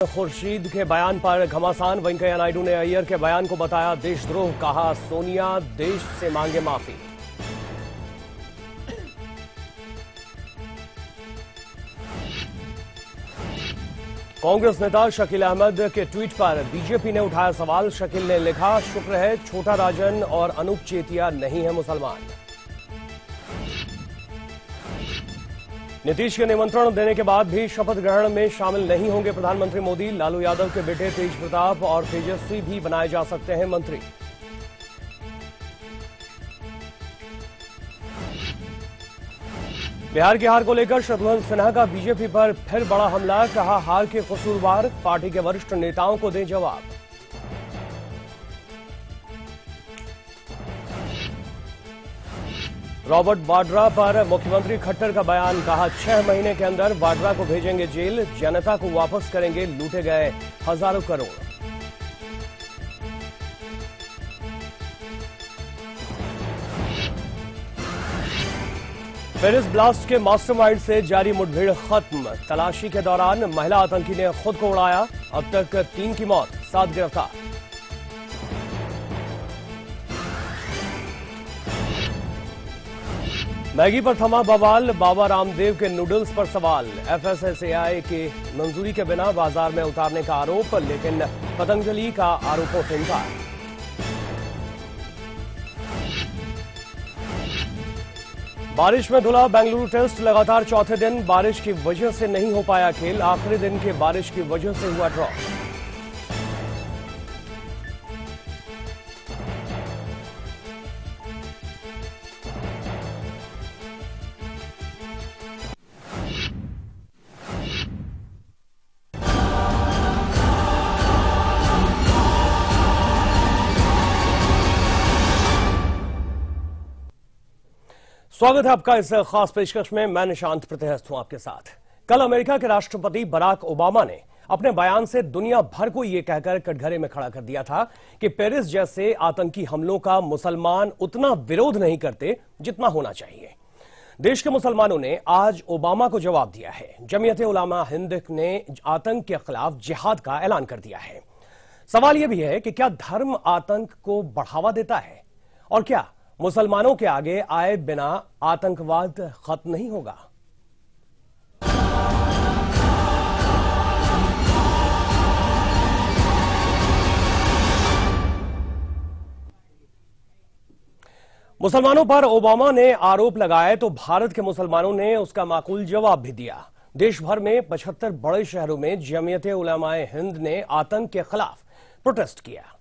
खुर्शीद के बयान पर घमासान। वेंकैया नायडू ने अय्यर के बयान को बताया देशद्रोह, कहा सोनिया देश से मांगे माफी। कांग्रेस नेता शकील अहमद के ट्वीट पर बीजेपी ने उठाया सवाल। शकील ने लिखा, शुक्र है छोटा राजन और अनूप चेतिया नहीं है मुसलमान। नीतीश के निमंत्रण देने के बाद भी शपथ ग्रहण में शामिल नहीं होंगे प्रधानमंत्री मोदी। लालू यादव के बेटे तेज प्रताप और तेजस्वी भी बनाए जा सकते हैं मंत्री। बिहार की हार को लेकर शत्रुघ्न सिन्हा का बीजेपी पर फिर बड़ा हमला। कहा, हार के कसूरवार पार्टी के वरिष्ठ नेताओं को दें जवाब। रॉबर्ट वाड्रा पर मुख्यमंत्री खट्टर का बयान। कहा, 6 महीने के अंदर वाड्रा को भेजेंगे जेल, जनता को वापस करेंगे लूटे गए हजारों करोड़। पेरिस ब्लास्ट के मास्टरमाइंड से जारी मुठभेड़ खत्म। तलाशी के दौरान महिला आतंकी ने खुद को उड़ाया। अब तक 3 की मौत, 7 गिरफ्तार। मैगी पर थमा बवाल। बाबा रामदेव के नूडल्स पर सवाल। एफएसएसएआई की मंजूरी के बिना बाजार में उतारने का आरोप, लेकिन पतंजलि का आरोपों से इनकार। बारिश में धुला बेंगलुरु टेस्ट। लगातार चौथे दिन बारिश की वजह से नहीं हो पाया खेल। आखिरी दिन के बारिश की वजह से हुआ ड्रॉ। स्वागत है आपका इस खास पेशकश में। मैं निशांत प्रतिहस्त हूं आपके साथ। कल अमेरिका के राष्ट्रपति बराक ओबामा ने अपने बयान से दुनिया भर को यह कहकर कटघरे में खड़ा कर दिया था कि पेरिस जैसे आतंकी हमलों का मुसलमान उतना विरोध नहीं करते जितना होना चाहिए। देश के मुसलमानों ने आज ओबामा को जवाब दिया है। जमीयत उलमा हिंद ने आतंक के खिलाफ जिहाद का ऐलान कर दिया है। सवाल यह भी है कि क्या धर्म आतंक को बढ़ावा देता है, और क्या मुसलमानों के आगे आए बिना आतंकवाद खत्म नहीं होगा? मुसलमानों पर ओबामा ने आरोप लगाए तो भारत के मुसलमानों ने उसका माकूल जवाब भी दिया। देश भर में 75 बड़े शहरों में जमीयत उलमा हिंद ने आतंक के खिलाफ प्रोटेस्ट किया।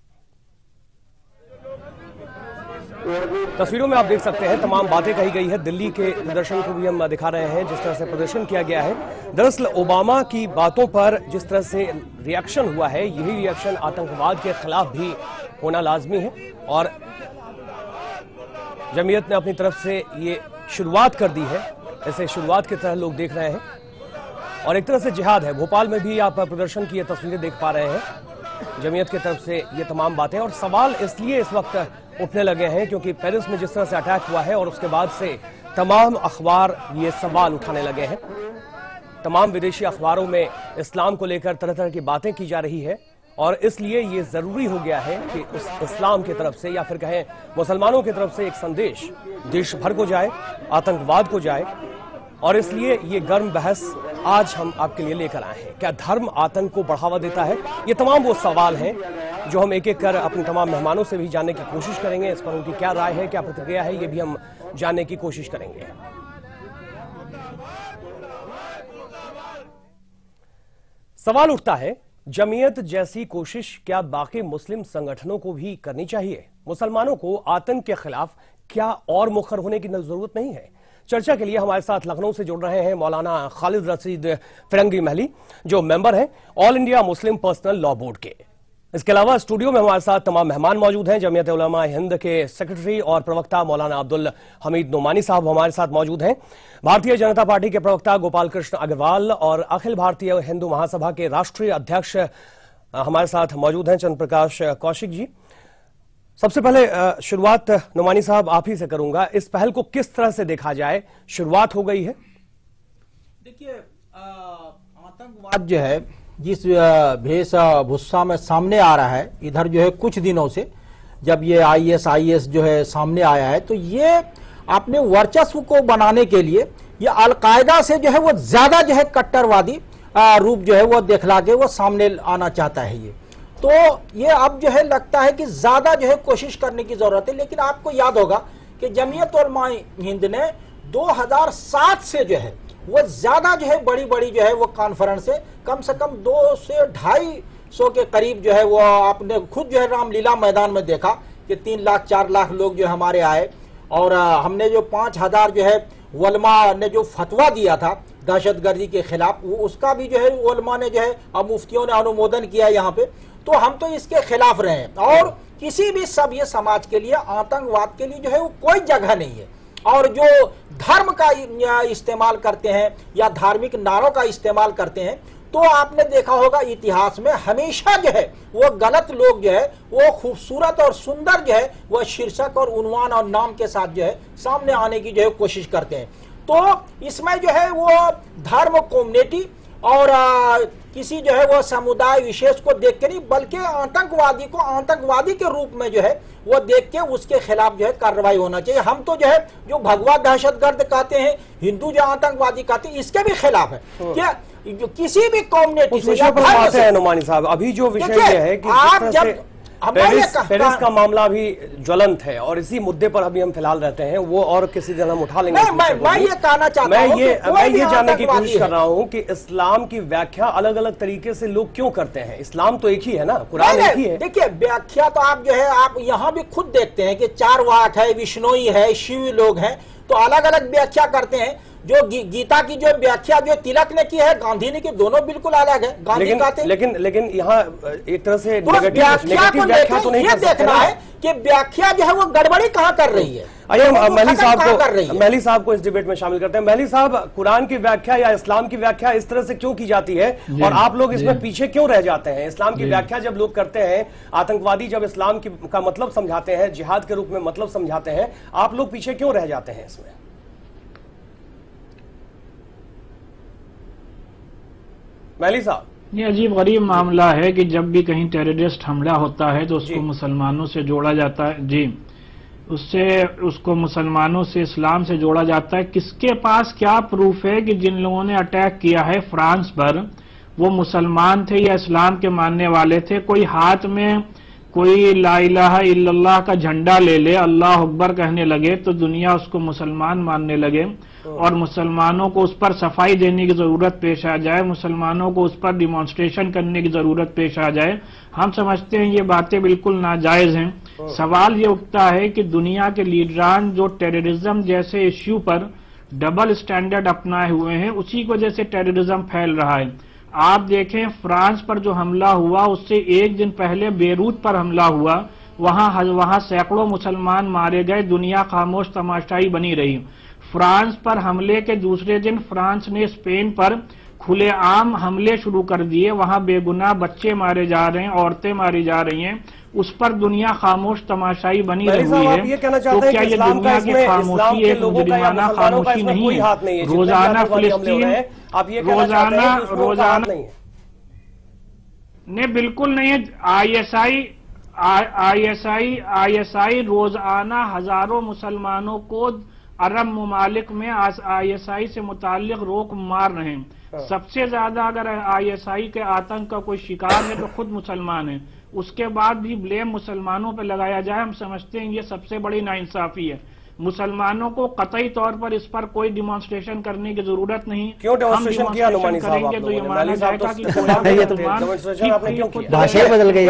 तस्वीरों में आप देख सकते हैं तमाम बातें कही गई है। दिल्ली के प्रदर्शन को भी हम दिखा रहे हैं, जिस तरह से प्रदर्शन किया गया है। दरअसल ओबामा की बातों पर जिस तरह से रिएक्शन हुआ है, यही रिएक्शन आतंकवाद के खिलाफ भी होना लाजमी है। और जमीयत ने अपनी तरफ से ये शुरुआत कर दी है, ऐसे शुरुआत की तरह लोग देख रहे हैं। और एक तरह से जिहाद है। भोपाल में भी आप प्रदर्शन की ये तस्वीरें देख पा रहे हैं। जमीयत की तरफ से ये तमाम बातें, और सवाल इसलिए इस वक्त उठने लगे हैं क्योंकि पेरिस में जिस तरह से अटैक हुआ है और उसके बाद से तमाम अखबार ये सवाल उठाने लगे हैं। तमाम विदेशी अखबारों में इस्लाम को लेकर तरह तरह की बातें की जा रही है, और इसलिए ये जरूरी हो गया है कि उस इस्लाम की तरफ से, या फिर कहें मुसलमानों की तरफ से, एक संदेश देश भर को जाए, आतंकवाद को जाए। और इसलिए ये गर्म बहस आज हम आपके लिए लेकर आए हैं। क्या धर्म आतंक को बढ़ावा देता है? ये तमाम वो सवाल हैं जो हम एक एक कर अपने तमाम मेहमानों से भी जानने की कोशिश करेंगे। इस पर उनकी क्या राय है, क्या प्रतिक्रिया है, ये भी हम जानने की कोशिश करेंगे। सवाल उठता है, जमीयत जैसी कोशिश क्या बाकी मुस्लिम संगठनों को भी करनी चाहिए? मुसलमानों को आतंक के खिलाफ क्या और मुखर होने की जरूरत नहीं है? चर्चा के लिए हमारे साथ लखनऊ से जुड़ रहे हैं मौलाना खालिद रशीद फिरंगी महली, जो मेंबर हैं all India Muslim personal law board के। इसके अलावा स्टूडियो में हमारे साथ तमाम मेहमान मौजूद हैं। जमीयत उलमा हिंद के सेक्रेटरी और प्रवक्ता मौलाना अब्दुल हमीद नोमानी साहब हमारे साथ मौजूद हैं। भारतीय जनता पार्टी के प्रवक्ता गोपाल कृष्ण अग्रवाल और अखिल भारतीय हिंदू महासभा के राष्ट्रीय अध्यक्ष हमारे साथ मौजूद हैं चंद्र प्रकाश कौशिक जी। सबसे पहले शुरुआत नोमानी साहब आप ही से करूंगा। इस पहल को किस तरह से देखा जाए? शुरुआत हो गई है। देखिए, आतंकवाद जो है जिस वेशभूषा में सामने आ रहा है इधर जो है कुछ दिनों से, जब ये आईएस जो है सामने आया है, तो ये अपने वर्चस्व को बनाने के लिए ये अलकायदा से जो है वो ज्यादा जो है कट्टरवादी रूप जो है वो दिखला के वो सामने आना चाहता है ये। तो ये अब जो है लगता है कि ज्यादा जो है कोशिश करने की जरूरत है। लेकिन आपको याद होगा कि जमीयत उलमा हिंद ने 2007 से जो है वो ज्यादा जो है बड़ी बड़ी जो है वो कॉन्फ्रेंस है, कम से कम 200 से 250 के करीब जो है वो आपने खुद जो है रामलीला मैदान में देखा कि 3 लाख 4 लाख लोग जो हमारे आए। और हमने जो 5000 जो है उलमा ने जो फतवा दिया था दहशतगर्दी के खिलाफ, वो उसका भी जो है उलमा ने जो है मुफ्तियों ने अनुमोदन किया यहाँ पे। तो हम तो इसके खिलाफ रहे हैं और किसी भी सभ्य समाज के लिए आतंकवाद के लिए जो है वो कोई जगह नहीं है। और जो धर्म का इस्तेमाल करते हैं या धार्मिक नारों का इस्तेमाल करते हैं, तो आपने देखा होगा इतिहास में हमेशा जो है वो गलत लोग जो है वो खूबसूरत और सुंदर जो है वो शीर्षक और उन्वान और नाम के साथ जो है सामने आने की जो है कोशिश करते हैं। तो इसमें जो है वो धर्म कम्युनिटी और किसी जो है वो समुदाय विशेष को देख के नहीं, बल्कि आतंकवादी को आतंकवादी के रूप में जो है वो देख के उसके खिलाफ जो है कार्रवाई होना चाहिए। हम तो जो है जो भगवा दहशतगर्द कहते हैं, हिंदू जो आतंकवादी कहते हैं, इसके भी खिलाफ है कि जो किसी भी कम्युनिटी से नुमानी साहब, अभी जो विषय ये है कि आप जब पेरिस का मामला भी ज्वलंत है और इसी मुद्दे पर अभी हम फिलहाल रहते हैं, वो और किसी दिन हम उठा लेंगे। मैं ये कहना चाहता हूं, मैं ये जानने की कोशिश कर रहा हूं कि इस्लाम की व्याख्या अलग अलग तरीके से लोग क्यों करते हैं। इस्लाम तो एक ही है ना, कुरान एक ही है। देखिए व्याख्या तो आप जो है आप यहाँ भी खुद देखते हैं कि 4 वाक है, विष्णोई है, शिव लोग हैं, तो अलग अलग व्याख्या करते हैं। जो गीता की जो व्याख्या जो तिलक ने की है, गांधी ने की, दोनों बिल्कुल अलग है। गांधी कहते हैं लेकिन यहाँ एक तरह से व्याख्या को व्याख्या तो नहीं देखना है कि व्याख्या जो है वो गड़बड़ी कहाँ कर रही है। आइए महली साहब को इस डिबेट में शामिल करते हैं। महली साहब, कुरान की व्याख्या या इस्लाम की व्याख्या इस तरह से क्यों की जाती है और आप लोग इसमें पीछे क्यों रह जाते हैं? इस्लाम की व्याख्या जब लोग करते हैं, आतंकवादी जब इस्लाम का मतलब समझाते हैं, जिहाद के रूप में मतलब समझाते हैं, आप लोग पीछे क्यों रह जाते हैं इसमें? महली साहब, ये अजीब गरीब मामला है कि जब भी कहीं टेररिस्ट हमला होता है तो उसको मुसलमानों से जोड़ा जाता है। जी, उसको मुसलमानों से, इस्लाम से जोड़ा जाता है। किसके पास क्या प्रूफ है कि जिन लोगों ने अटैक किया है फ्रांस पर वो मुसलमान थे या इस्लाम के मानने वाले थे? कोई हाथ में कोई ला इलाहा इल्लल्लाह का झंडा ले ले, अल्लाह अकबर कहने लगे तो दुनिया उसको मुसलमान मानने लगे और मुसलमानों को उस पर सफाई देने की जरूरत पेश आ जाए, मुसलमानों को उस पर डिमॉन्स्ट्रेशन करने की जरूरत पेश आ जाए। हम समझते हैं ये बातें बिल्कुल नाजायज हैं। सवाल ये उठता है कि दुनिया के लीडरान जो टेररिज्म जैसे इश्यू पर डबल स्टैंडर्ड अपनाए हुए हैं, उसी की वजह से टेररिज्म फैल रहा है। आप देखें फ्रांस पर जो हमला हुआ उससे एक दिन पहले बेरूत पर हमला हुआ, वहां सैकड़ों मुसलमान मारे गए, दुनिया खामोश तमाशाई बनी रही। फ्रांस पर हमले के दूसरे दिन फ्रांस ने स्पेन पर खुलेआम हमले शुरू कर दिए, वहां बेगुनाह बच्चे मारे जा रहे हैं, औरतें मारी जा रही हैं, उस पर दुनिया खामोश तमाशाई बनी रही है। तो क्या ये दुनिया की खामोशी एक मुजरिमाना खामोशी नहीं है? रोजाना फिलिस्तीन, रोजाना नहीं, बिल्कुल नहीं है। आईएसआई रोजाना हजारों मुसलमानों को अरब ममालिक में आईएसआई से मुताल्लिक रोक मार रहे हैं। सबसे ज्यादा अगर आईएसआई के आतंक का कोई शिकार है तो खुद मुसलमान है, उसके बाद भी ब्लेम मुसलमानों पर लगाया जाए, हम समझते हैं ये सबसे बड़ी नाइंसाफी है। मुसलमानों को कतई तौर पर इस पर कोई डिमॉन्स्ट्रेशन करने की जरूरत नहीं। क्यों डेमोन्स्ट्रेशन किया नुमानी साहब? करेंगे तो ये माना जाएगा कि भाषा बदल गई।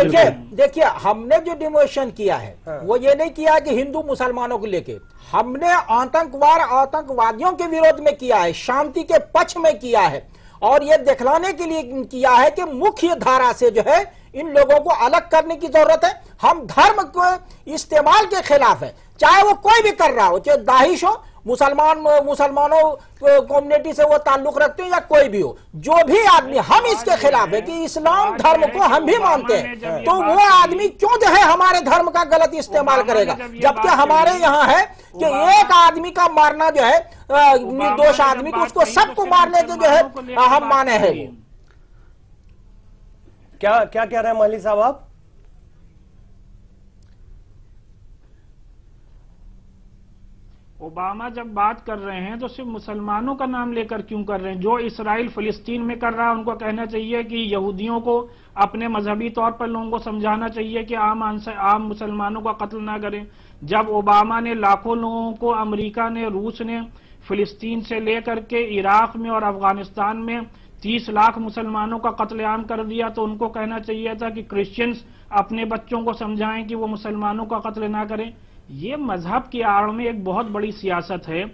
देखिए हमने जो डिमोशन किया है वो ये नहीं किया कि हिंदू मुसलमानों को लेके, हमने आतंकवादियों के विरोध में किया है, शांति के पक्ष में किया है और ये दिखलाने के लिए किया है कि मुख्य धारा से जो है इन लोगों को अलग करने की जरूरत है। हम धर्म को इस्तेमाल के खिलाफ है, चाहे वो कोई भी कर रहा हो, चाहे दाहिश हो, मुसलमानों कम्युनिटी से वो ताल्लुक रखते हैं या कोई भी हो, जो भी आदमी, हम इसके खिलाफ है कि इस्लाम धर्म को हम भी मानते हैं, तो वो आदमी क्यों जो है हमारे धर्म का गलत इस्तेमाल करेगा? जबकि हमारे यहाँ है कि एक आदमी का मारना जो है निर्दोष आदमी को, उसको सबको मारने के जो है हम माने हैं। क्या क्या कह रहे हैं महली साहब आप? ओबामा जब बात कर रहे हैं तो सिर्फ मुसलमानों का नाम लेकर क्यों कर रहे हैं? जो इसराइल फिलिस्तीन में कर रहा है उनको कहना चाहिए कि यहूदियों को अपने मजहबी तौर पर लोगों को समझाना चाहिए कि आम मुसलमानों का कत्ल ना करें। जब ओबामा ने लाखों लोगों को, अमेरिका ने, रूस ने फिलिस्तीन से लेकर के इराक में और अफगानिस्तान में 30 लाख मुसलमानों का कत्लेआम कर दिया, तो उनको कहना चाहिए था कि क्रिश्चियंस अपने बच्चों को समझाएं कि वो मुसलमानों का कत्ल ना करें। ये मजहब की आड़ में एक बहुत बड़ी सियासत है।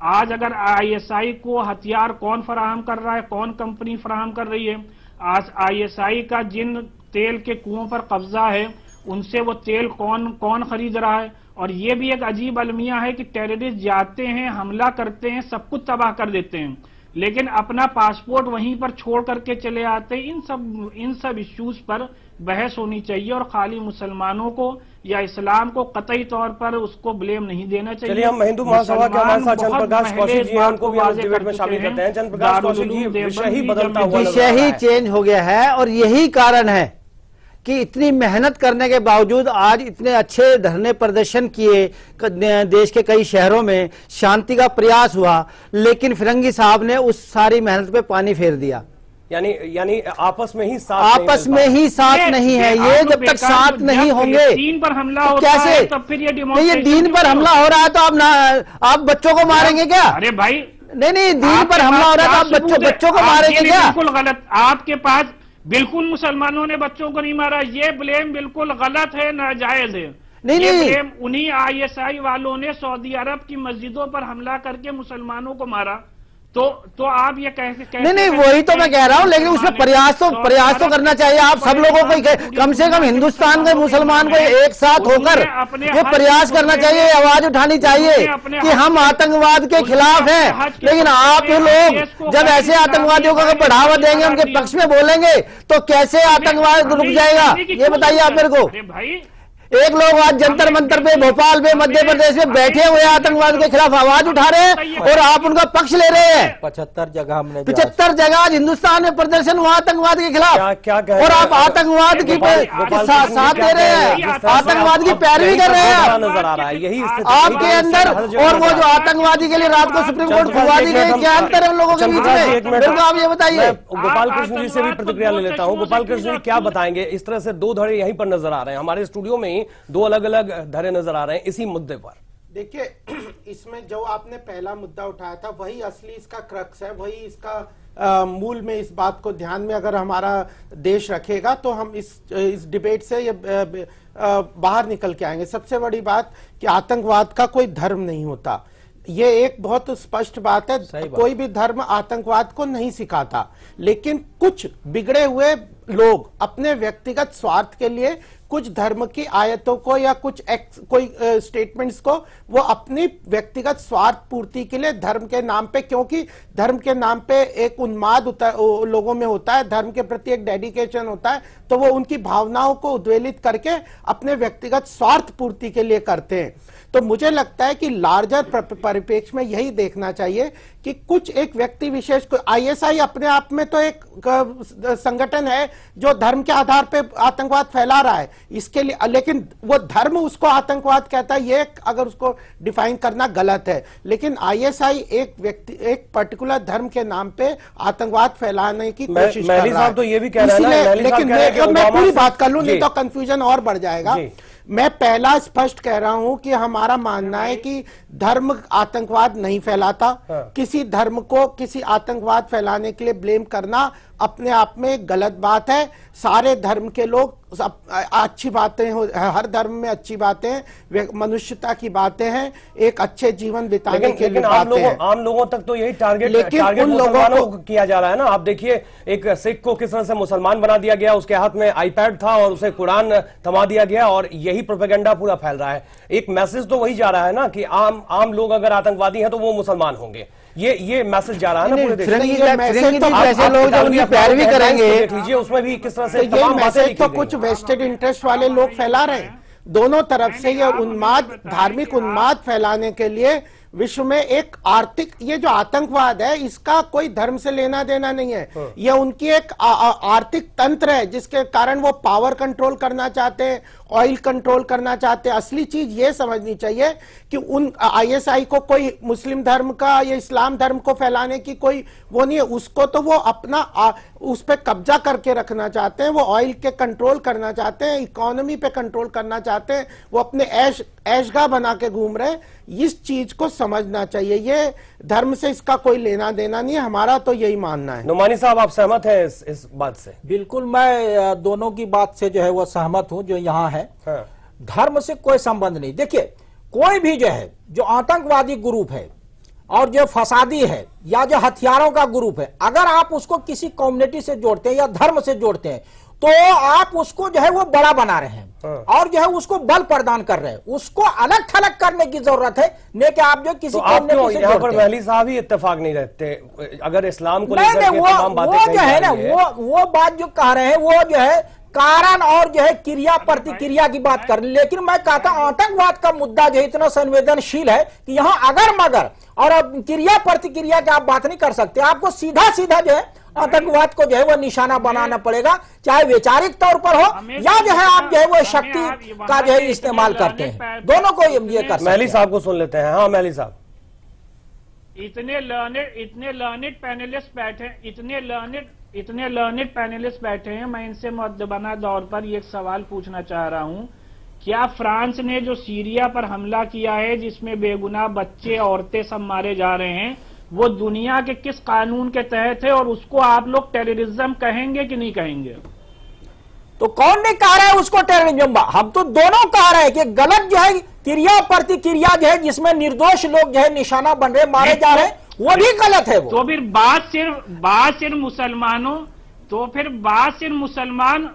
आज अगर आईएसआई को हथियार कौन फराहम कर रहा है, कौन कंपनी फराहम कर रही है? आज आईएसआई का जिन तेल के कुओं पर कब्जा है उनसे वो तेल कौन खरीद रहा है? और ये भी एक अजीब अलमिया है कि टेररिस्ट जाते हैं, हमला करते हैं, सब कुछ तबाह कर देते हैं, लेकिन अपना पासपोर्ट वहीं पर छोड़ करके चले आते हैं। इन सब इश्यूज पर बहस होनी चाहिए और खाली मुसलमानों को या इस्लाम को कतई तौर पर उसको ब्लेम नहीं देना चाहिए। चलिए हम हिंदू महासभा के हमारे साथ चंद्रप्रकाश कौशिक जी हैं, उनको भी इस डिबेट में शामिल करते हैं। चंद्रप्रकाश कौशिक जी, विषय ही बदलता हुआ विषय ही चेंज हो गया है और यही कारण है कि इतनी मेहनत करने के बावजूद आज इतने अच्छे धरने प्रदर्शन किए, देश के कई शहरों में शांति का प्रयास हुआ, लेकिन फिरंगी साहब ने उस सारी मेहनत पे पानी फेर दिया। यानी आपस में ही साथ नहीं है। ये जब तक साथ नहीं होंगे दीन पर हमला तो होता कैसे? है, तब फिर ये दीन पर हमला हो रहा है तो आप बच्चों को मारेंगे क्या? अरे भाई नहीं, दीन पर हमला हो रहा है तो आप बच्चों को मारेंगे क्या? बिल्कुल गलत। आपके पास बिल्कुल मुसलमानों ने बच्चों को नहीं मारा, ये ब्लेम बिल्कुल गलत है, नाजायज है। नहीं ब्लेम उन्हीं आईएसआई वालों ने सऊदी अरब की मस्जिदों पर हमला करके मुसलमानों को मारा। तो आप ये कैसे नहीं, वही तो मैं कह रहा हूँ, लेकिन उसमें प्रयास तो करना चाहिए। आप सब लोगों को कम से कम हिंदुस्तान के मुसलमान को एक साथ होकर ये प्रयास करना चाहिए, आवाज उठानी चाहिए कि हम आतंकवाद के खिलाफ हैं। लेकिन आप लोग जब ऐसे आतंकवादियों को बढ़ावा देंगे, उनके पक्ष में बोलेंगे, तो कैसे आतंकवाद रुक जाएगा? ये बताइए आप मेरे को। एक लोग आज जंतर मंतर पे, भोपाल में, मध्य प्रदेश में बैठे हुए आतंकवाद के खिलाफ आवाज उठा रहे हैं और आप उनका पक्ष ले रहे हैं। 75 जगह आज हिंदुस्तान में प्रदर्शन हुआ आतंकवाद के खिलाफ, और आप आतंकवाद की साथ दे रहे हैं, आतंकवाद की पैरवी कर रहे हैं नजर आ रहा है। यही आपके अंदर। और वो जो आतंकवादी के लिए रात को सुप्रीम कोर्ट खुलवा दी गई, क्या अंतर है उन लोगों के बीच में? मेरे को आप ये बताइए। गोपाल कृष्ण जी से भी प्रतिक्रिया ले लेता हूँ। गोपाल कृष्ण जी, क्या बताएंगे? इस तरह से दो धड़े यहीं पर नजर आ रहे हैं, हमारे स्टूडियो में दो अलग अलग धड़े नजर आ रहे हैं इसी मुद्दे पर। देखिए, इसमें जो आपने पहला मुद्दा उठाया था वही असली इसका क्रक्स है, वही इसका मूल में इस बात को ध्यान में अगर हमारा देश रखेगा तो हम इस डिबेट से ये बाहर निकल के आएंगे। सबसे बड़ी बात कि आतंकवाद का कोई धर्म नहीं होता, ये एक बहुत स्पष्ट बात है। कोई भी धर्म आतंकवाद को नहीं सिखाता, लेकिन कुछ बिगड़े हुए लोग अपने व्यक्तिगत स्वार्थ के लिए कुछ धर्म की आयतों को या कोई स्टेटमेंट्स को वो अपनी व्यक्तिगत स्वार्थ पूर्ति के लिए धर्म के नाम पे, क्योंकि धर्म के नाम पे एक उन्माद लोगों में होता है, धर्म के प्रति एक डेडिकेशन होता है, तो वो उनकी भावनाओं को उद्वेलित करके अपने व्यक्तिगत स्वार्थ पूर्ति के लिए करते हैं। तो मुझे लगता है कि लार्जर परिप्रेक्ष्य में यही देखना चाहिए कि कुछ एक व्यक्ति विशेष को, आईएसआई अपने आप में तो एक संगठन है जो धर्म के आधार पे आतंकवाद फैला रहा है, इसके लिए, लेकिन वो धर्म उसको आतंकवाद कहता है, ये अगर उसको डिफाइन करना गलत है। लेकिन आईएसआई एक पर्टिकुलर धर्म के नाम पे आतंकवाद फैलाने की कोशिश कर रहा है। तो ये भी कह रहे हैं, लेकिन मैं पूरी बात कर लूं, नहीं तो कंफ्यूजन और बढ़ जाएगा। मैं पहला स्पष्ट कह रहा हूं कि हमारा मानना है कि धर्म आतंकवाद नहीं फैलाता। किसी धर्म को किसी आतंकवाद फैलाने के लिए ब्लेम करना अपने आप में गलत बात है। सारे धर्म के लोग अच्छी बातें हो, हर धर्म में अच्छी बातें, मनुष्यता की बातें हैं, एक अच्छे जीवन बिताने के लिए आम लोगों तक तो यही टारगेट उन लोगों को किया जा रहा है ना। आप देखिए, एक सिख को किस तरह से मुसलमान बना दिया गया, उसके हाथ में आईपैड था और उसे कुरान थमा दिया गया, और यही प्रोपेगेंडा पूरा फैल रहा है। एक मैसेज तो वही जा रहा है ना कि आम लोग अगर आतंकवादी हैं तो वो मुसलमान होंगे, ये मैसेज जा रहा है ना पूरे देश में। ऐसे लोग जो उनकी पैरवी करेंगे, लीजिए उसमें भी किस तरह से ये मैसेज तो कुछ वेस्टेड इंटरेस्ट वाले लोग फैला रहे हैं। दोनों तरफ से ये उन्माद, धार्मिक उन्माद फैलाने के लिए विश्व में एक आर्थिक, ये जो आतंकवाद है इसका कोई धर्म से लेना देना नहीं है। यह उनकी एक आर्थिक तंत्र है जिसके कारण वो पावर कंट्रोल करना चाहते हैं, ऑयल कंट्रोल करना चाहते हैं। असली चीज ये समझनी चाहिए कि उन आईएसआई को कोई मुस्लिम धर्म का या इस्लाम धर्म को फैलाने की कोई वो नहीं है। उसको तो वो अपना उस पर कब्जा करके रखना चाहते हैं, वो ऑयल के कंट्रोल करना चाहते हैं, इकोनॉमी पे कंट्रोल करना चाहते हैं, वो अपने ऐशगाह बना के घूम रहे हैं। इस चीज को समझना चाहिए, ये धर्म से इसका कोई लेना देना नहीं है। हमारा तो यही मानना है। नुमानी साहब, आप सहमत हैं इस बात से? बिल्कुल, मैं दोनों की बात से जो है वो सहमत हूं जो यहाँ है। हाँ। धर्म से कोई संबंध नहीं। देखिए, कोई भी जो है जो आतंकवादी ग्रुप है और जो फसादी है या जो हथियारों का ग्रुप है, अगर आप उसको किसी कम्युनिटी से जोड़ते हैं या धर्म से जोड़ते हैं तो आप उसको जो है वो बड़ा बना रहे हैं और जो है उसको बल प्रदान कर रहे हैं। उसको अलग थलग करने की जरूरत है, नहीं कि आप जो किसी तो आप क्यों यहाँ पर महली साहब ही इत्तेफाक नहीं रहते? अगर इस्लाम को लेकर के तमाम बातें वो जो है ना, वो बात जो कह रहे हैं वो जो है कारण और जो है क्रिया प्रतिक्रिया की बात कर। लेकिन मैं कहता हूं आतंकवाद का मुद्दा जो है इतना संवेदनशील है कि यहाँ अगर मगर और अब क्रिया प्रतिक्रिया की आप बात नहीं कर सकते। आपको सीधा सीधा जो है आतंकवाद को जो है वो निशाना बनाना पड़ेगा, चाहे वैचारिक तौर पर हो या जो है आप जो है वो शक्ति का जो है इस्तेमाल करते हैं। दोनों को ये कर। महली साहब को सुन लेते हैं। हाँ महली साहब, इतने लर्नेड पैनलिस्ट बैठे, इतने लर्नेड पैनलिस्ट बैठे हैं। मैं इनसे मुअद्दबाना तौर पर ये एक सवाल पूछना चाह रहा हूं, क्या फ्रांस ने जो सीरिया पर हमला किया है जिसमें बेगुनाह बच्चे औरतें सब मारे जा रहे हैं, वो दुनिया के किस कानून के तहत है और उसको आप लोग टेररिज्म कहेंगे कि नहीं कहेंगे? तो कौन नहीं कह रहा है उसको टेररिज्म? हम तो दोनों कह रहे हैं कि गलत जो है क्रिया प्रतिक्रिया जो है जिसमें निर्दोष लोग जो है निशाना बन रहे, मारे जा रहे हैं, वो भी गलत है। वो तो फिर बात सिर्फ मुसलमानों, तो फिर बात सिर्फ मुसलमान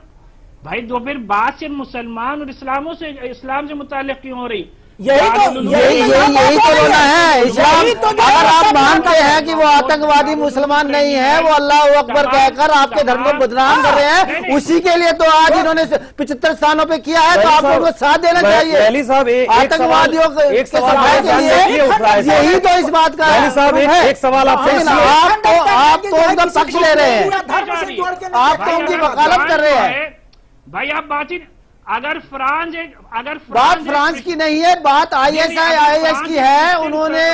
भाई, तो फिर बात सिर्फ मुसलमान और इस्लाम से मुताल्लिक क्यों हो रही? यही तो रोना है। इस्लाम अगर आप मानते हैं कि वो आतंकवादी मुसलमान नहीं है, वो अल्लाह अकबर कहकर आपके धर्म को बदनाम कर रहे हैं, उसी के लिए तो आज इन्होंने 75 स्थानों पे किया है, तो आप लोगों को साथ देना चाहिए। आतंकवादियों के सफाई के लिए यही तो इस बात का है। एक सवाल आपसे, आप तो उनका पक्ष ले रहे हैं, आप तो उनकी वकालत कर रहे हैं भाई। आप अगर बात फ्रांस की नहीं है, बात ISIS की है। उन्होंने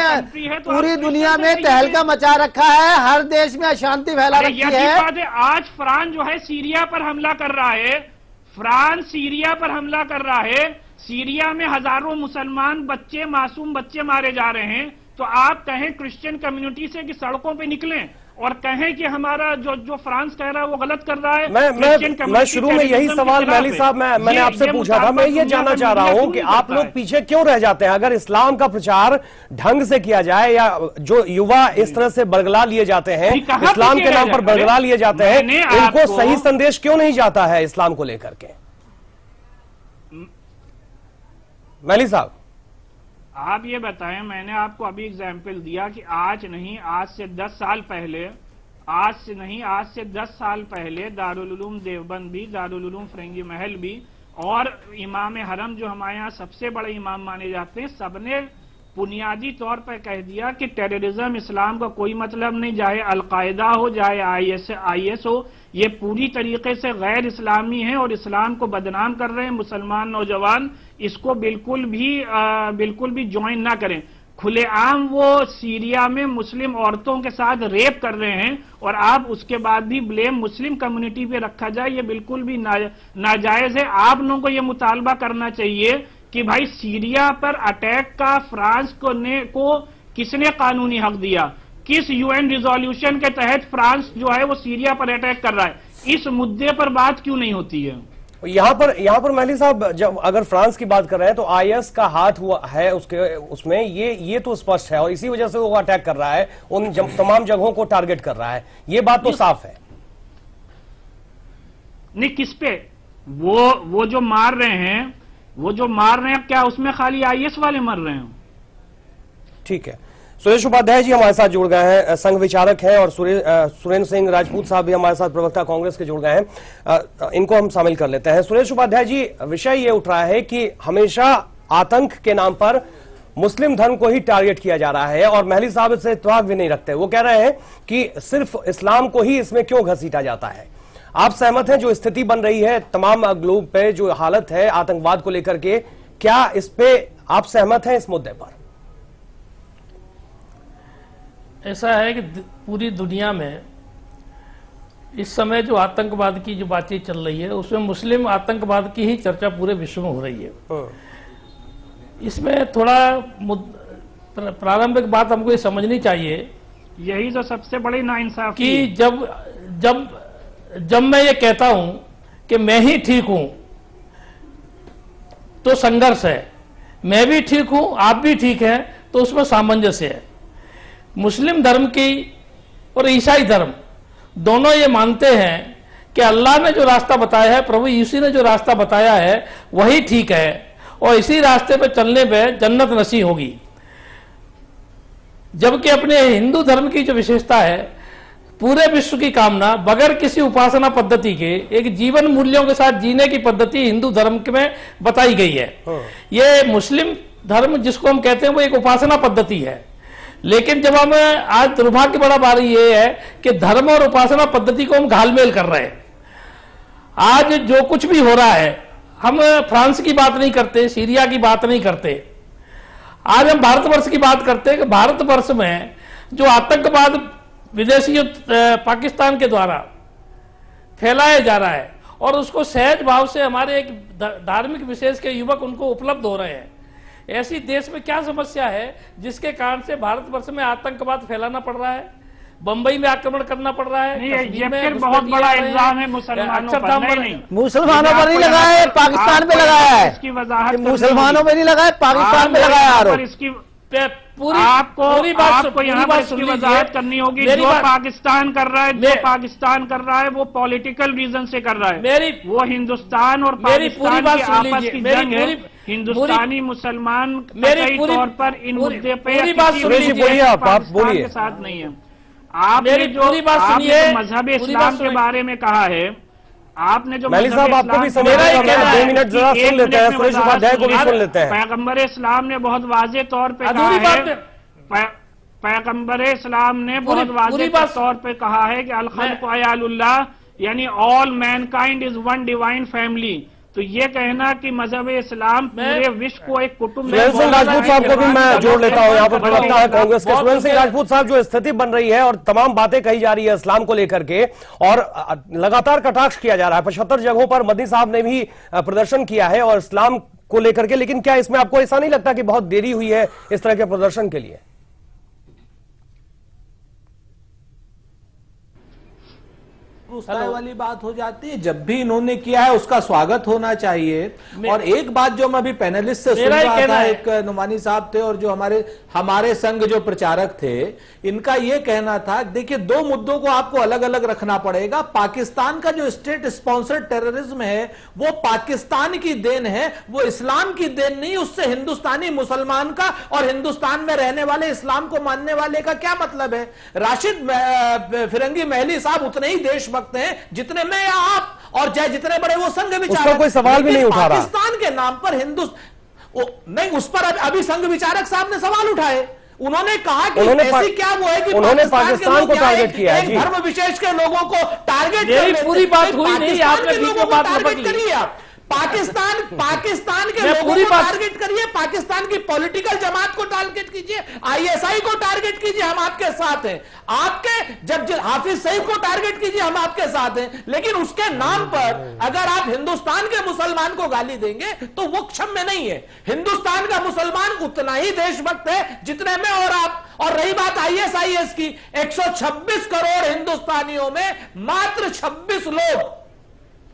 पूरी दुनिया में तहलका मचा रखा है, हर देश में अशांति फैला रखी है। आज फ्रांस जो है सीरिया पर हमला कर रहा है, फ्रांस सीरिया पर हमला कर रहा है, सीरिया में हजारों मुसलमान बच्चे, मासूम बच्चे मारे जा रहे हैं। तो आप कहें क्रिश्चियन कम्युनिटी से कि सड़कों पे निकलें और कहें कि हमारा जो फ्रांस कह रहा है वो गलत कर रहा है। मैं शुरू में यही सवाल महली साहब मैंने आपसे पूछा था। मैं ये जानना चाह रहा हूं कि आप लोग पीछे क्यों रह जाते हैं? अगर इस्लाम का प्रचार ढंग से किया जाए या जो युवा इस तरह से बरगला लिए जाते हैं, इस्लाम के नाम पर बरगला लिए जाते हैं, इनको सही संदेश क्यों नहीं जाता है इस्लाम को लेकर के? महली साहब, आप ये बताएं, मैंने आपको अभी एग्जाम्पल दिया कि आज से 10 साल पहले, आज से 10 साल पहले दारुल उलूम देवबंद भी, दारुल उलूम फिरंगी महल भी और इमाम हरम जो हमारे यहाँ सबसे बड़े इमाम माने जाते हैं, सबने बुनियादी तौर पर कह दिया कि टेररिज्म इस्लाम का कोई मतलब नहीं, चाहे अलकायदा हो चाहे IS हो, ये पूरी तरीके से गैर इस्लामी है और इस्लाम को बदनाम कर रहे हैं। मुसलमान नौजवान इसको बिल्कुल भी ज्वाइन ना करें। खुलेआम वो सीरिया में मुस्लिम औरतों के साथ रेप कर रहे हैं और आप उसके बाद भी ब्लेम मुस्लिम कम्युनिटी पे रखा जाए, ये बिल्कुल भी नाजायज है। आप लोगों को ये मुतालबा करना चाहिए कि भाई सीरिया पर अटैक का फ्रांस को किसने कानूनी हक दिया? किस UN रिजोल्यूशन के तहत फ्रांस जो है वो सीरिया पर अटैक कर रहा है? इस मुद्दे पर बात क्यों नहीं होती है? यहाँ पर महली साहब, जब अगर फ्रांस की बात कर रहे हैं तो IS का हाथ हुआ है उसमें ये तो स्पष्ट है और इसी वजह से वो अटैक कर रहा है, उन तमाम जगहों को टारगेट कर रहा है, ये बात तो साफ है। नहीं, किस पे? वो जो मार रहे हैं, क्या उसमें खाली IS वाले मर रहे हैं? ठीक है, सुरेश उपाध्याय जी हमारे साथ जुड़ गए हैं, संघ विचारक हैं, और सुरेंद्र सिंह राजपूत साहब भी हमारे साथ प्रवक्ता कांग्रेस के जुड़ गए हैं। इनको हम शामिल कर लेते हैं। सुरेश उपाध्याय जी, विषय ये उठ रहा है कि हमेशा आतंक के नाम पर मुस्लिम धर्म को ही टारगेट किया जा रहा है और महली साहब इससे इत्तेफाक भी नहीं रखते। वो कह रहे हैं कि सिर्फ इस्लाम को ही इसमें क्यों घसीटा जाता है। आप सहमत हैं जो स्थिति बन रही है तमाम ग्लोब पे, जो हालत है आतंकवाद को लेकर के, क्या इस पे आप सहमत हैं इस मुद्दे पर? ऐसा है कि पूरी दुनिया में इस समय जो आतंकवाद की जो बातचीत चल रही है उसमें मुस्लिम आतंकवाद की ही चर्चा पूरे विश्व में हो रही है। इसमें थोड़ा प्रारंभिक बात हमको ये समझनी चाहिए, यही तो सबसे बड़ी नाइंसाफी कि जब मैं ये कहता हूं कि मैं ही ठीक हूं तो संघर्ष है, मैं भी ठीक हूं आप भी ठीक हैं तो उसमें सामंजस्य है। मुस्लिम धर्म की और ईसाई धर्म दोनों ये मानते हैं कि अल्लाह ने जो रास्ता बताया है, प्रभु यीशु ने जो रास्ता बताया है वही ठीक है और इसी रास्ते पे चलने पे जन्नत नसीब होगी। जबकि अपने हिंदू धर्म की जो विशेषता है, पूरे विश्व की कामना बगैर किसी उपासना पद्धति के एक जीवन मूल्यों के साथ जीने की पद्धति हिंदू धर्म में बताई गई है। ये मुस्लिम धर्म जिसको हम कहते हैं वो एक उपासना पद्धति है। लेकिन जब हम आज दुर्भाग्य बड़ा बारी ये है कि धर्म और उपासना पद्धति को हम घालमेल कर रहे हैं। आज जो कुछ भी हो रहा है, हम फ्रांस की बात नहीं करते, सीरिया की बात नहीं करते, आज हम भारतवर्ष की बात करते हैं कि भारतवर्ष में जो आतंकवाद विदेशी पाकिस्तान के द्वारा फैलाया जा रहा है और उसको सहज भाव से हमारे एक धार्मिक विशेष के युवक उनको उपलब्ध हो रहे हैं। ऐसी देश में क्या समस्या है जिसके कारण से भारतवर्ष में आतंकवाद फैलाना पड़ रहा है, बंबई में आक्रमण करना पड़ रहा है? ये फिर बहुत बड़ा इल्जाम है मुसलमानों पर। नहीं, मुसलमानों पर नहीं लगाया है, पाकिस्तान पे लगाया है। इसकी वजाहत मुसलमानों पे नहीं लगाया, पाकिस्तान पे लगाया आरोप। इसकी आपको यहाँ पर इसकी वजाहत करनी होगी। जो पाकिस्तान कर रहा है वो पॉलिटिकल रीजन से कर रहा है। वो हिंदुस्तान और पाकिस्तान की आपस की जंग है। हिंदुस्तानी मुसलमान कई तौर पर इन मुद्दे पे पाकिस्तान के साथ नहीं है। आपने जो मजहब इस्लाम के बारे में कहा है, आपने जो महली साहब आपको भी समझ 2 मिनट जरा सुन लेते हैं, सुरेश उपाध्याय को भी सुन लेते हैं। पैगंबर इस्लाम ने बहुत वाज़ेह तौर पे कहा है, पैगंबर इस्लाम ने बहुत वाज़ेह तौर पे कहा है कि अल खल्क़ु अयालुल्लाह, यानी all Mankind is one divine family. तो ये कहना कि मजहब इस्लाम पूरे विश्व को एक कुटुंब में, सुरेंद्र सिंह राजपूत साहब को भी मैं जोड़ लेता हूं, यहाँ पर प्रवक्ता है कांग्रेस के सुरेंद्र सिंह राजपूत साहब, जो स्थिति बन रही है और तमाम बातें कही जा रही है इस्लाम को लेकर के और लगातार कटाक्ष किया जा रहा है, 75 जगहों पर मदनी साहब ने भी प्रदर्शन किया है और इस्लाम को लेकर के, लेकिन क्या इसमें आपको ऐसा नहीं लगता कि बहुत देरी हुई है इस तरह के प्रदर्शन के लिए? वाली बात हो जाती है। जब भी इन्होंने किया है उसका स्वागत होना चाहिए। और एक बात जो मैं अभी पैनलिस्ट से सुन रहा था, एक नुमानी साहब थे और जो हमारे संघ जो प्रचारक थे, इनका यह कहना था, देखिए 2 मुद्दों को आपको अलग अलग रखना पड़ेगा। पाकिस्तान का जो स्टेट स्पॉन्सर्ड टेररिज्म है वो पाकिस्तान की देन है, वो इस्लाम की देन नहीं। उससे हिंदुस्तानी मुसलमान का और हिंदुस्तान में रहने वाले इस्लाम को मानने वाले का क्या मतलब है? राशिद फिरंगी महली साहब उतने ही देशभक्त हैं जितने मैं या आप, और चाहे जितने बड़े वो संघ विचारक। कोई सवाल भी नहीं उठा रहा। पाकिस्तान के नाम पर नहीं, उस पर अभी संघ विचारक साहब ने सवाल उठाए। उन्होंने कहा कि ऐसी क्या वो है कि उन्होंने पाकिस्तान को टारगेट किया है, धर्म विशेष के लोगों को टारगेट। पूरी बात हुई नहीं, आपने बीच में बात टारगेट करिए। पाकिस्तान के लोगों को टारगेट करिए, पाकिस्तान की पॉलिटिकल जमात को टारगेट कीजिए, आईएसआई को टारगेट कीजिए, हम आपके साथ हैं। आपके जब हाफिज सईद को टारगेट कीजिए, हम आपके साथ हैं। लेकिन उसके नाम पर अगर आप हिंदुस्तान के मुसलमान को गाली देंगे तो वो क्षम्य नहीं है। हिंदुस्तान का मुसलमान उतना ही देशभक्त है जितने में और आप। और रही बात आईएसआईएस की, 126 करोड़ हिंदुस्तानियों में मात्र 26 लोग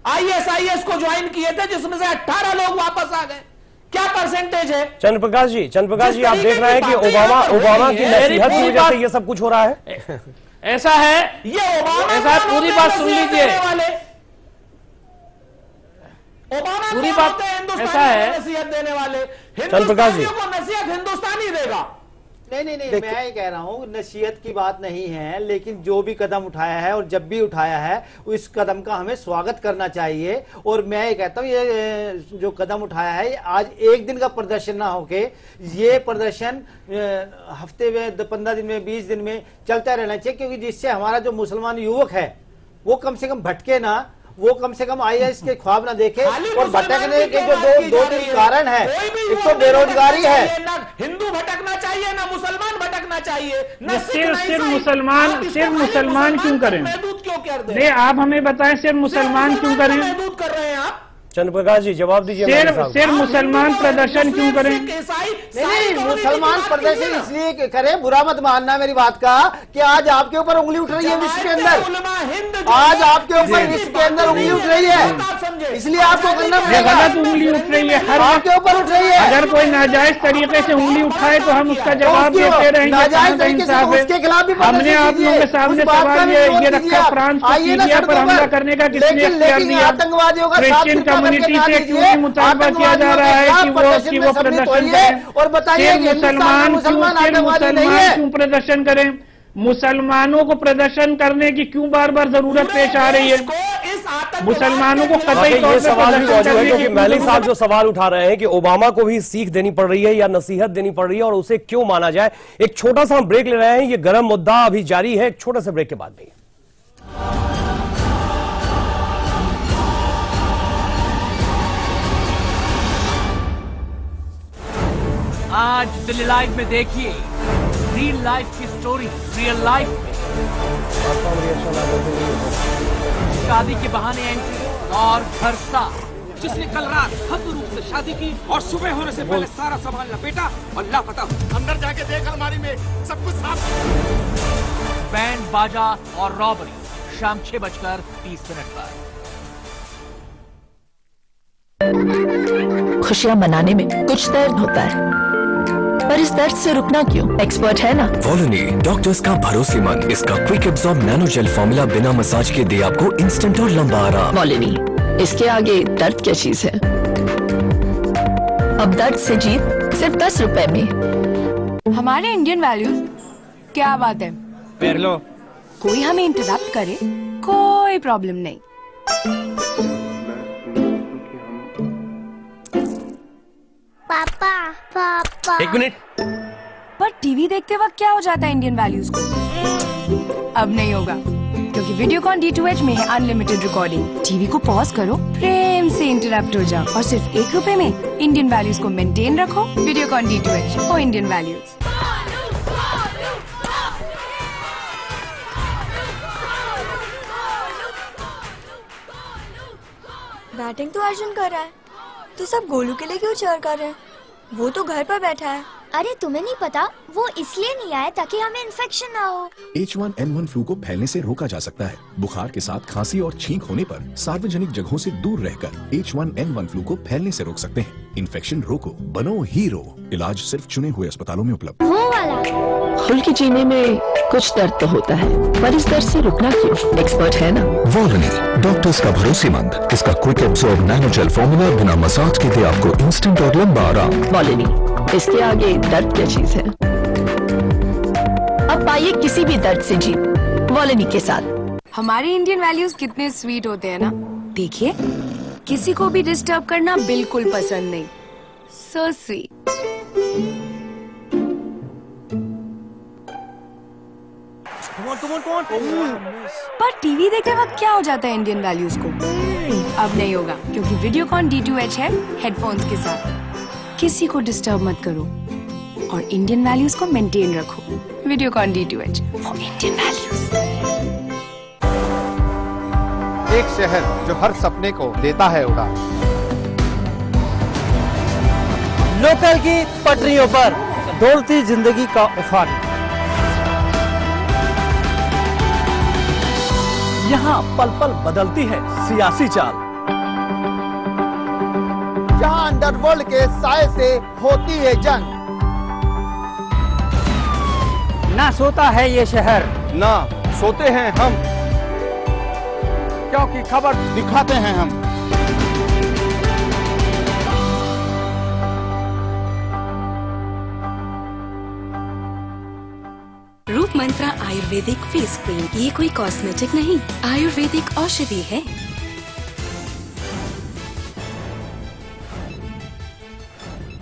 आईएसआईएस को ज्वाइन किए थे, जिसमें से 18 लोग वापस आ गए। क्या परसेंटेज है? चंद्रप्रकाश जी आप देख रहे हैं कि ओबामा की नसीहत की वजह से ये सब कुछ हो रहा है। ऐसा है, ये ओबामा, ऐसा है, पूरी बात सुन लीजिए। ओबामा पूरी बात ऐसा है, नसीहत देने वाले चंद्रप्रकाश जी को नसीहत हिंदुस्तानी देगा। नहीं, मैं ये कह रहा हूँ नसीहत की बात नहीं है, लेकिन जो भी कदम उठाया है और जब भी उठाया है उस कदम का हमें स्वागत करना चाहिए। और मैं ये कहता हूँ ये जो कदम उठाया है आज एक दिन का प्रदर्शन ना होके ये प्रदर्शन हफ्ते में 15 दिन में 20 दिन में चलता रहना चाहिए, क्योंकि जिससे हमारा जो मुसलमान युवक है वो कम से कम भटके ना, वो कम से कम आईएएस के ख्वाब ना देखे। और भटकने के जो दो तीन कारण है, एक तो बेरोजगारी है, हिंदू भटकना चाहिए ना मुसलमान भटकना चाहिए, सिर्फ मुसलमान क्यों करें? महदूद क्यों कर दे? नहीं, आप हमें बताएं सिर्फ मुसलमान क्यों करें? महदूद कर रहे हैं आप। चंद्रप्रकाश जी जवाब दीजिए। सिर्फ मुसलमान प्रदर्शन क्यों करें? नहीं, मुसलमान प्रदर्शन इसलिए करें, बुरा मत मानना मेरी बात का, कि आज आपके ऊपर उंगली उठ रही है विश्व के अंदर, आज आपके ऊपर विश्व के अंदर उंगली उठ रही है, इसलिए आपको करना पड़ेगा। गलत उंगली उठ रही है, हर आपके ऊपर उठ रही है। अगर कोई नाजायज तरीके से उंगली उठाए तो हम उसका जवाब देते रहेंगे। नाजायज तरीके से उसके खिलाफ भी हमने आप लोगों के सामने सवाल ये रखा, फ्रांस को सीरिया पर हमला करने का किसने इख्तियार दिया? आतंकवादियों का क्रिश्चियन कम्युनिटी से क्यों मुतालबा किया जा रहा है कि वो प्रदर्शन करें? और बताइए मुसलमान क्यों प्रदर्शन करें? मुसलमानों को प्रदर्शन करने की क्यों बार बार जरूरत पेश आ रही है? मुसलमानों को कतई तौर ये सवाल भी मौजूद है, क्योंकि महली साहब जो पर सवाल उठा रहे हैं कि ओबामा को भी सीख देनी पड़ रही है या नसीहत देनी पड़ रही है और उसे क्यों माना जाए। एक छोटा सा हम ब्रेक ले रहे हैं, ये गर्म मुद्दा अभी जारी है, एक छोटे से ब्रेक के बाद भी। आज दिल्ली लाइव में देखिए रियल लाइफ की स्टोरी, रियल लाइफ में शादी के बहाने एंट्री और घर साफ, जिसने कल रात भव्य रूप से शादी की और सुबह होने से पहले सारा सामान लपेटा और लापता। अंदर जाके देख अलमारी में सब कुछ साफ। बैंड बाजा और रॉबरी शाम 6:30 पर। खुशियां मनाने में कुछ दर्द होता है, पर इस दर्द से रुकना क्यों? एक्सपर्ट है ना वॉलोनी, डॉक्टर्स का भरोसेमंद। इसका quick absorb nano gel formula बिना मसाज के दे आपको इंस्टेंट और लंबा आराम। वॉलोनी, इसके आगे दर्द क्या चीज है? अब दर्द से जीत सिर्फ 10 रुपए में। हमारे इंडियन वैल्यूज, क्या बात है? पैर लो। कोई हमें इंटरप्ट करे कोई प्रॉब्लम नहीं। पापा पापा एक मिनट। पर टीवी देखते वक्त क्या हो जाता है इंडियन वैल्यूज को? अब नहीं होगा, क्योंकि वीडियोकॉन D2H में है अनलिमिटेड रिकॉर्डिंग। टीवी को पॉज करो, प्रेम से इंटरप्ट हो जाओ और सिर्फ 1 रुपए में इंडियन वैल्यूज को मेंटेन रखो। Videocon D2H for Indian values. Batting तो अर्जुन कर रहा है, तो सब गोलू के लिए क्यों चीयर कर रहे हैं? वो तो घर पर बैठा है। अरे तुम्हें नहीं पता, वो इसलिए नहीं आया ताकि हमें इन्फेक्शन ना हो। H1N1 फ्लू को फैलने से रोका जा सकता है। बुखार के साथ खांसी और छींक होने पर सार्वजनिक जगहों से दूर रहकर H1N1 फ्लू को फैलने से रोक सकते हैं। इन्फेक्शन रोको, बनो हीरो। इलाज सिर्फ चुने हुए अस्पतालों में उपलब्ध। खुल के जीने में कुछ दर्द तो होता है, पर इस दर्द से रुकना क्यों? एक्सपर्ट है ना वॉलोनी, डॉक्टर्स का भरोसेमंद। इसका quick absorb nano gel formula बिना मसाज के दे आपको इंस्टेंट और लंबा आराम। वॉलोनी, इसके आगे दर्द क्या चीज है? अब पाइए किसी भी दर्द से जीत वॉलोनी के साथ। हमारे इंडियन वैल्यूज कितने स्वीट होते हैं ना। देखिए, किसी को भी डिस्टर्ब करना बिल्कुल पसंद नहीं। So sweet. पर टीवी देखते वक्त क्या हो जाता है इंडियन वैल्यूज को? अब नहीं होगा, क्योंकि वीडियोकॉन D2H है हेडफोन्स के साथ। किसी को डिस्टर्ब मत करो और इंडियन वैल्यूज को मेंटेन रखो। Videocon D2H for Indian values. एक शहर जो हर सपने को देता है उड़ान। लोकल की पटरियों पर दौड़ती जिंदगी का उफान। यहाँ पल पल बदलती है सियासी चाल। जहाँ अंडरवर्ल्ड के साए से होती है जंग। ना सोता है ये शहर, ना सोते हैं हम, क्योंकि खबर दिखाते हैं हम। आयुर्वेदिक फेस क्रीम, ये कोई कॉस्मेटिक नहीं, आयुर्वेदिक औषधि है।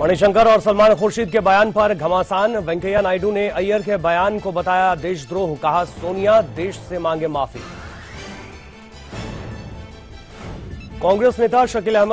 मणिशंकर और सलमान खुर्शीद के बयान पर घमासान। वेंकैया नायडू ने अय्यर के बयान को बताया देशद्रोह, कहा सोनिया देश से मांगे माफी। कांग्रेस नेता शकील अहमद